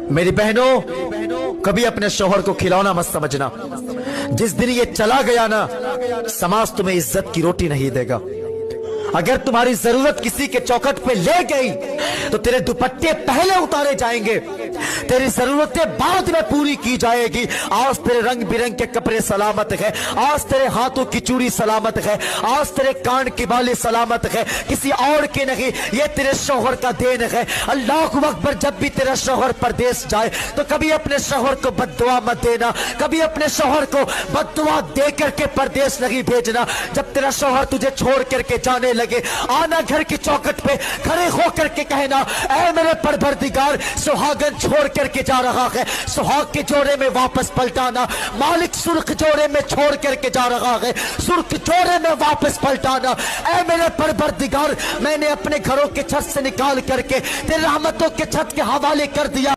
मेरी बहनों, कभी अपने शौहर को खिलौना मत समझना। जिस दिन ये चला गया ना, समाज तुम्हें इज्जत की रोटी नहीं देगा। अगर तुम्हारी जरूरत किसी के चौखट पे ले गई तो तेरे दुपट्टे पहले उतारे जाएंगे, तेरी जरूरतें बाद में पूरी की जाएगी। आज तेरे रंग बिरंग के कपड़े सलामत है, आज तेरे हाथों की चूड़ी सलामत है, आज तेरे कान की बाली सलामत है, किसी और के नहीं, ये तेरे शौहर का देन है। अल्लाह अकबर। जब भी तेरा शौहर परदेश जाए तो कभी अपने शौहर को बद्दुआ मत देना, कभी अपने शौहर को बद्दुआ दे करके परदेश नहीं भेजना। जब तेरा शौहर तुझे छोड़ करके जाने लगे, आना घर की चौखट पे खड़े होकर के कहना, ऐ मेरे परवरदिगार, सुहागन छोड़ करके जा रहा है, सुहाग के जोड़े में वापस पलटाना। मालिक सुर्ख जोड़े में छोड़ करके जा रहा है, सुर्ख जोड़े में वापस पलटाना। ऐ मेरे परवरदिगार, मैंने अपने घरों के छत से निकाल करके तेरे रहमतों के छत के हवाले कर दिया।